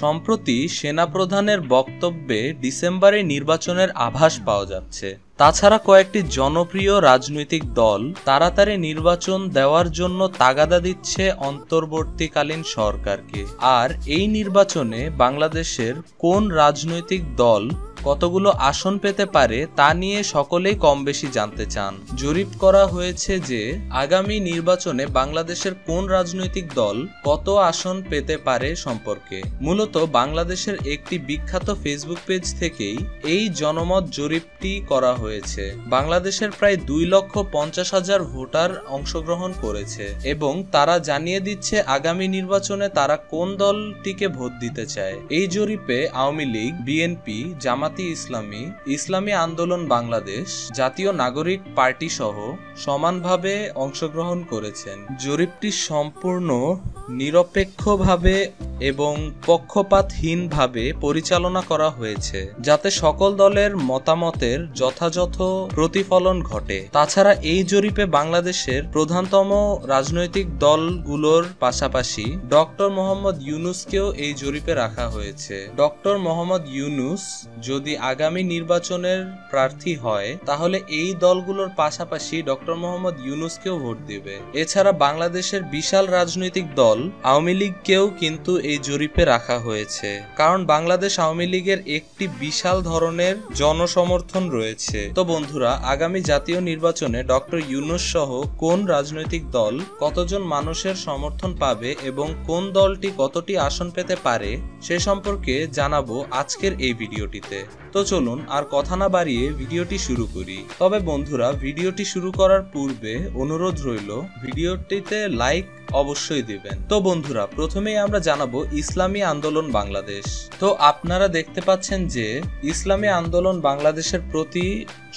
সম্প্রতি সেনাপ্রধানের বক্তব্যে ডিসেম্বরে নির্বাচনের আভাস পাওয়া যাচ্ছে। তাছাড়া কয়েকটি জনপ্রিয় রাজনৈতিক দল তাড়াতাড়ি নির্বাচন দেওয়ার জন্য তাগাদা দিচ্ছে অন্তর্বর্তীকালীন সরকারকে। আর এই নির্বাচনে বাংলাদেশের কোন রাজনৈতিক দল কতগুলো আসন পেতে পারে তা নিয়ে সকলেই কম বেশি জানতে চান। জরিপ করা হয়েছে যে আগামী নির্বাচনে বাংলাদেশের কোন রাজনৈতিক দল কত আসন পেতে পারে সম্পর্কে মূলত বাংলাদেশের একটি বিখ্যাত ফেসবুক পেজ থেকেই এই জনমত জরিপটি করা হয়েছে। বাংলাদেশের প্রায় 2,50,000 ভোটার অংশগ্রহণ করেছে এবং তারা জানিয়ে দিচ্ছে আগামী নির্বাচনে তারা কোন দলটিকে ভোট দিতে চায়। এই জরিপে আওয়ামী লীগ, বিএনপি, জামায়াতে ইসলামী, ইসলামী আন্দোলন বাংলাদেশ, জাতীয় নাগরিক পার্টি সহ সমানভাবে অংশগ্রহণ করেছেন। জরিপটি সম্পূর্ণ নিরপেক্ষভাবে এবং পক্ষপাতহীনভাবে পরিচালনা করা হয়েছে যাতে সকল দলের মতামতের যথাযথ প্রতিফলন ঘটে। তাছাড়া এই জরিপে বাংলাদেশের প্রধানতম রাজনৈতিক দলগুলোর পাশাপাশি ডক্টর মোহাম্মদ ইউনূসকেও এই জরিপে রাখা হয়েছে। ডক্টর মোহাম্মদ ইউনূস যদি আগামী নির্বাচনের প্রার্থী হয় তাহলে এই দলগুলোর পাশাপাশি ডক্টর মোহাম্মদ ইউনূসকেও ভোট দিবে। এছাড়া বাংলাদেশের বিশাল রাজনৈতিক দল আওয়ামী লীগকেও কিন্তু এই জরিপে রাখা হয়েছে, কারণ বাংলাদেশ আওয়ামী লীগের একটি বিশাল ধরনের জনসমর্থন রয়েছে। তো বন্ধুরা, আগামী জাতীয় নির্বাচনে ডক্টর ইউনূস সহ কোন রাজনৈতিক দল কতজন মানুষের সমর্থন পাবে এবং কোন দলটি কতটি আসন পেতে পারে সে সম্পর্কে জানাবো আজকের এই ভিডিওটিতে। তো চলুন আর কথা না বাড়িয়ে ভিডিওটি শুরু করি। তবে বন্ধুরা, ভিডিওটি শুরু করার পূর্বে অনুরোধ রইল ভিডিওটিতে লাইক অবশ্যই দিবেন। তো বন্ধুরা, প্রথমেই আমরা জানাবো ইসলামী আন্দোলন বাংলাদেশ। তো আপনারা দেখতে পাচ্ছেন যে ইসলামী আন্দোলন বাংলাদেশের প্রতি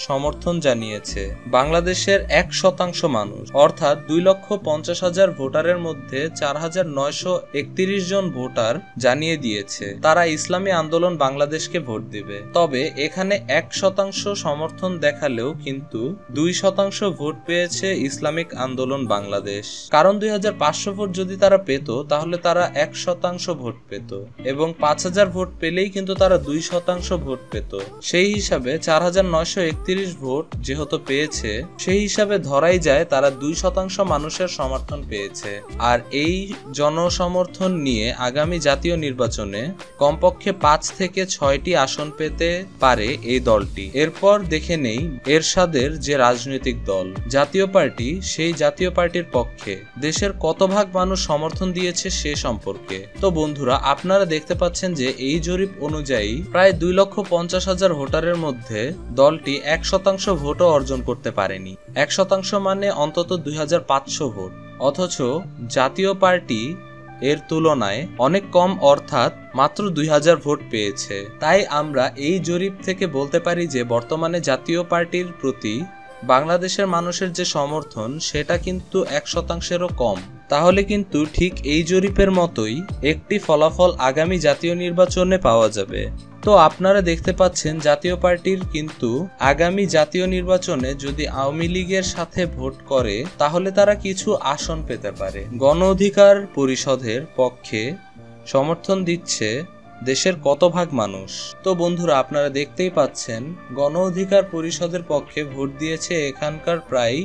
সমর্থন জানিয়েছে বাংলাদেশের 1% মানুষ, অর্থাৎ 2,50,000 ভোটারের মধ্যে 4,931 জন ভোটার জানিয়ে দিয়েছে তারা ইসলামী আন্দোলন বাংলাদেশকে ভোট দিবে। তবে এখানে 1% সমর্থন দেখালেও কিন্তু 2% ভোট পেয়েছে ইসলামিক আন্দোলন বাংলাদেশ, কারণ 2,500 ভোট যদি তারা পেত তাহলে তারা 1% ভোট পেত এবং 5,000 ভোট পেলেই কিন্তু তারা 2% ভোট পেত। সেই হিসাবে 4,931 ভোট যেহেতু পেয়েছে সেই হিসাবে ধরাই যায় তারা 2% মানুষের সমর্থন পেয়েছে। আর এই জনসমর্থন নিয়ে আগামী জাতীয় নির্বাচনে কমপক্ষে 5 থেকে 6টি আসন পেতে পারে এই দলটি। এরপর দেখে নেই এরশাদের যে রাজনৈতিক দল জাতীয় পার্টি, সেই জাতীয় পার্টির পক্ষে দেশের কত ভাগ মানুষ সমর্থন দিয়েছে সে সম্পর্কে। তো বন্ধুরা, আপনারা দেখতে পাচ্ছেন যে এই জরিপ অনুযায়ী প্রায় 2,50,000 ভোটারের মধ্যে দলটি 1% ভোটও অর্জন করতে পারেনি। 1% মানে অন্তত 2,500 ভোট, অথচ জাতীয় পার্টি এর তুলনায় অনেক কম, অর্থাৎ মাত্র 2,000 ভোট পেয়েছে। তাই আমরা এই জরিপ থেকে বলতে পারি যে বর্তমানে জাতীয় পার্টির প্রতি বাংলাদেশের মানুষের যে সমর্থন সেটা কিন্তু 1%-এরও কম। তাহলে কিন্তু ঠিক এই জরিপের মতোই একটি ফলাফল আগামী জাতীয় নির্বাচনে পাওয়া যাবে। তো আপনারা দেখতে পাচ্ছেন জাতীয় পার্টির কিন্তু আগামী জাতীয় নির্বাচনে যদি আওয়ামী লীগের সাথে ভোট করে তাহলে তারা কিছু আসন পেতে পারে। গণ অধিকার পরিষদের পক্ষে সমর্থন দিচ্ছে দেশের কত ভাগ মানুষ। তো বন্ধুরা, আপনারা দেখতেই পাচ্ছেন গণ অধিকার পরিষদের পক্ষে ভোট দিয়েছে এখানকার প্রায়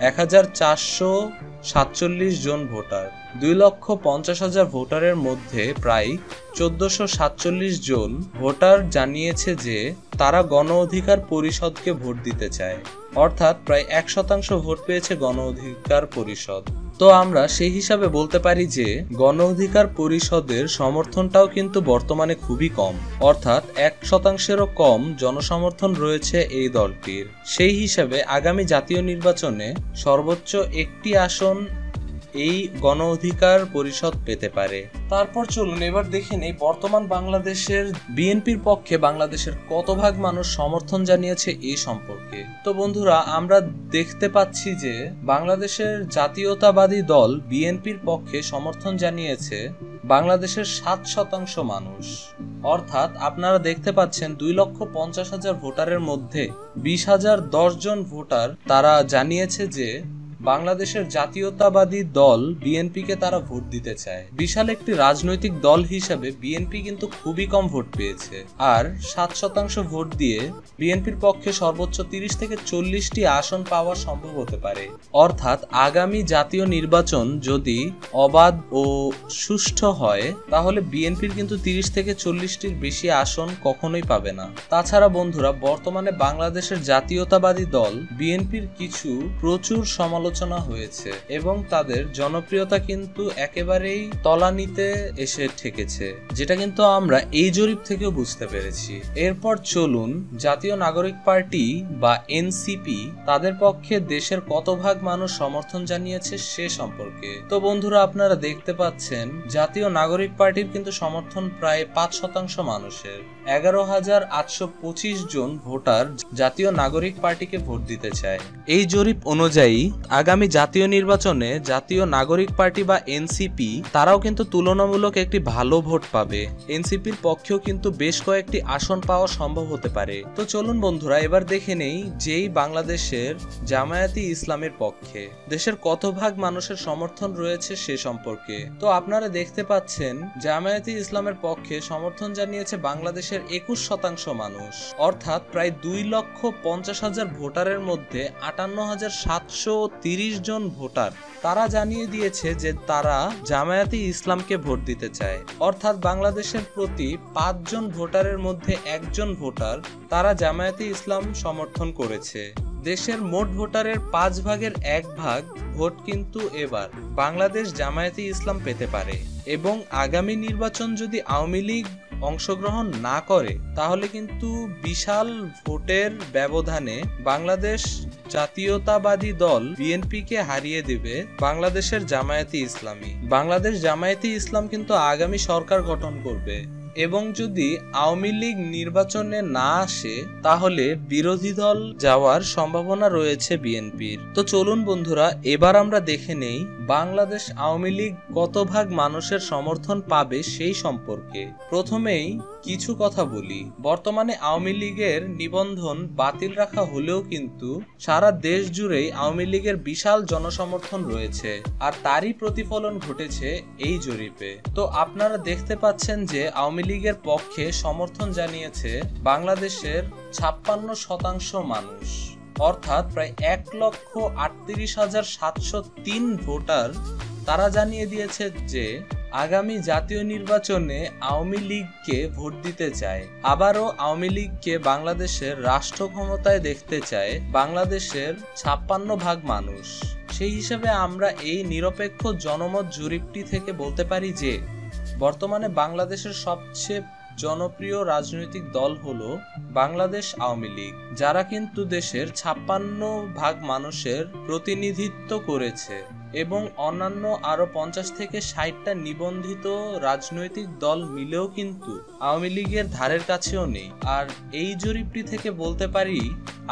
1,447 জন ভোটার। 2,50,000 ভোটারের মধ্যে প্রায় 1,447 জন ভোটার জানিয়েছে যে তারা গণ অধিকার পরিষদকে ভোট দিতে চায়, অর্থাৎ প্রায় 1% ভোট পেয়েছে গণ অধিকার পরিষদ। তো আমরা সেই হিসাবে বলতে পারি যে গণ অধিকার পরিষদের সমর্থনটাও কিন্তু বর্তমানে খুবই কম, অর্থাৎ 1%-এরও কম জনসমর্থন রয়েছে এই দলটির। সেই হিসাবে আগামী জাতীয় নির্বাচনে সর্বোচ্চ একটি আসন এই গণ অধিকার পরিষদ পেতে পারে। তারপর চলুন এবার দেখে নেই বর্তমান বাংলাদেশের বিএনপির পক্ষে বাংলাদেশের কত ভাগ মানুষ সমর্থন জানিয়েছে এই সম্পর্কে। তো বন্ধুরা, আমরা দেখতে পাচ্ছি যে বাংলাদেশের জাতীয়তাবাদী দল বিএনপির পক্ষে সমর্থন জানিয়েছে বাংলাদেশের 7% মানুষ, অর্থাৎ আপনারা দেখতে পাচ্ছেন 2,50,000 ভোটারের মধ্যে 20,010 জন ভোটার তারা জানিয়েছে যে বাংলাদেশের জাতীয়তাবাদী দল বিএনপিকে তারা ভোট দিতে চায়। বিশাল একটি রাজনৈতিক দল হিসাবে বিএনপি কিন্তু খুবই কম ভোট পেয়েছে, আর 7% ভোট দিয়ে বিএনপির পক্ষে সর্বোচ্চ 30 থেকে 40টি আসন পাওয়া সম্ভব হতে পারে। অর্থাৎ আগামী জাতীয় নির্বাচন যদি অবাধ ও সুষ্ঠু হয় তাহলে বিএনপির কিন্তু 30 থেকে 40টির বেশি আসন কখনোই পাবে না। তাছাড়া বন্ধুরা, বর্তমানে বাংলাদেশের জাতীয়তাবাদী দল বিএনপির কিছু প্রচুর সমালোচনা হয়েছে এবং তাদের জনপ্রিয়তা কিন্তু একেবারেই তলানিতে এসে ঠেকেছে, যেটা কিন্তু আমরা এই জরিপ থেকেও বুঝতে পেরেছি। এরপর চলুন জাতীয় নাগরিক পার্টি বা এনসিপি তাদের পক্ষে দেশের কত ভাগ মানুষ সমর্থন জানিয়েছে সে সম্পর্কে। তো বন্ধুরা, আপনারা দেখতে পাচ্ছেন জাতীয় নাগরিক পার্টির কিন্তু সমর্থন প্রায় 5% মানুষের। 11,825 জন ভোটার জাতীয় নাগরিক পার্টিকে ভোট দিতে চায়। এই জরিপ অনুযায়ী আগামী জাতীয় নির্বাচনে জাতীয় নাগরিক পার্টি বা এনসিপি তারাও কিন্তু তুলনামূলক একটি ভালো ভোট পাবে। এনসিপির পক্ষেও কিন্তু বেশ কয়েকটি আসন পাওয়া সম্ভব হতে পারে। তো চলুন বন্ধুরা, এবার দেখে নেই যেই বাংলাদেশের জামায়াতে ইসলামের পক্ষে দেশের কত ভাগ মানুষের সমর্থন রয়েছে সে সম্পর্কে। তো আপনারা দেখতে পাচ্ছেন জামায়াতে ইসলামের পক্ষে সমর্থন জানিয়েছে বাংলাদেশের 21% মানুষ, অর্থাৎ প্রায় 2,50,000 ভোটারের মধ্যে 58,730 জন ভোটার তারা জানিয়ে দিয়েছে যে তারা জামায়াতে ইসলামকে ভোট দিতে চায়। অর্থাৎ বাংলাদেশের প্রতি 5 জন ভোটারের মধ্যে 1 জন ভোটার তারা জামায়াতে ইসলাম সমর্থন করেছে। দেশের মোট ভোটারের 5 ভাগের 1 ভাগ ভোট কিন্তু এবার বাংলাদেশ জামায়াতে ইসলাম পেতে পারে, এবং আগামী নির্বাচন যদি আওয়ামী লীগ অংশগ্রহণ না করে তাহলে কিন্তু বিশাল ভোটের ব্যবধানে বাংলাদেশ জাতীয়তাবাদী দল বিএনপিকে হারিয়ে দেবে বাংলাদেশের জামায়াতে ইসলামী। বাংলাদেশ জামায়াতে ইসলাম কিন্তু আগামী সরকার গঠন করবে, এবং যদি আওয়ামী লীগ নির্বাচনে না আসে তাহলে বিরোধী দল যাওয়ার সম্ভাবনা রয়েছে বিএনপির। তো চলুন বন্ধুরা, এবার আমরা দেখে নেই বাংলাদেশ আওয়ামী লীগ কত ভাগ মানুষের সমর্থন পাবে সেই সম্পর্কে। প্রথমেই কিছু কথা বলি। বর্তমানে আওয়ামী লীগের নিবন্ধন বাতিল রাখা হলেও কিন্তু সারা দেশ জুড়েই আওয়ামী লীগের বিশাল জনসমর্থন রয়েছে, আর তারই প্রতিফলন ঘটেছে এই জরিপে। তো আপনারা দেখতে পাচ্ছেন যে আওয়ামী লীগের পক্ষে সমর্থন জানিয়েছে বাংলাদেশের 56% মানুষ, অর্থাৎ প্রায় 1,38,703 ভোটার তারা জানিয়ে দিয়েছে যে আগামী জাতীয় নির্বাচনে আওয়ামী লীগকে ভোট দিতে চায়। আবারও আওয়ামী লীগকে বাংলাদেশের রাষ্ট্র ক্ষমতায় দেখতে চায় বাংলাদেশের 56 ভাগ মানুষ। সেই হিসেবে আমরা এই নিরপেক্ষ জনমত জরিপটি থেকে বলতে পারি যে বর্তমানে বাংলাদেশের সবচেয়ে জনপ্রিয় রাজনৈতিক দল হলো বাংলাদেশ আওয়ামী লীগ, যারা কিন্তু দেশের 56 ভাগ মানুষের প্রতিনিধিত্ব করেছে, এবং অন্যান্য আরো 50 থেকে 60টা নিবন্ধিত রাজনৈতিক দল মিলেও কিন্তু আওয়ামী লীগের ধারের কাছেও নেই। আর এই জরিপটি থেকে বলতে পারি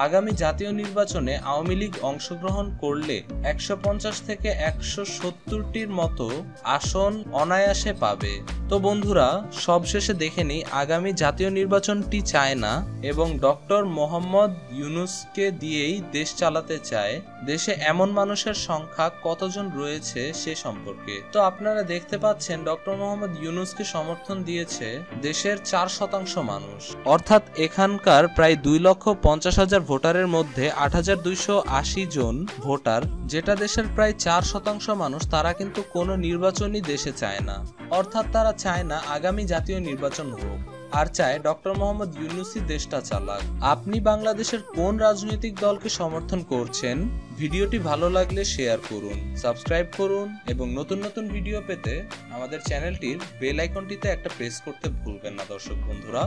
আগামী জাতীয় নির্বাচনে আওয়ামী লীগ অংশগ্রহণ করলে 150 থেকে 170টির মতো আসন অনায়াসে পাবে। তো বন্ধুরা, সবশেষে দেখে নিই আগামী জাতীয় নির্বাচনটি চায় না এবং ডক্টর মোহাম্মদ ইউনূসকে দিয়েই দেশ চালাতে চায়। দেশে এমন মানুষের সংখ্যা কতজন রয়েছে সে সম্পর্কে। তো আপনারা দেখতে পাচ্ছেন ডক্টর মোহাম্মদ ইউনূসকে সমর্থন দিয়েছে দেশের 4% মানুষ, অর্থাৎ এখানকার প্রায় 2,50,000 ভোটারের মধ্যে 8,280 জন ভোটার, যেটা দেশের প্রায় 4% মানুষ, তারা কিন্তু কোনো নির্বাচনই দেশে চায় না। অর্থাৎ তারা চায় না আগামী জাতীয় নির্বাচন হোক, আর চায় ডক্টর মোহাম্মদ ইউনূসই দেশটা চালাক। আপনি বাংলাদেশের কোন রাজনৈতিক দলকে সমর্থন করছেন? ভিডিওটি ভালো লাগলে শেয়ার করুন, সাবস্ক্রাইব করুন, এবং নতুন নতুন ভিডিও পেতে আমাদের চ্যানেলটির বেল আইকনটিতে একটা প্রেস করতে ভুলবেন না দর্শক বন্ধুরা।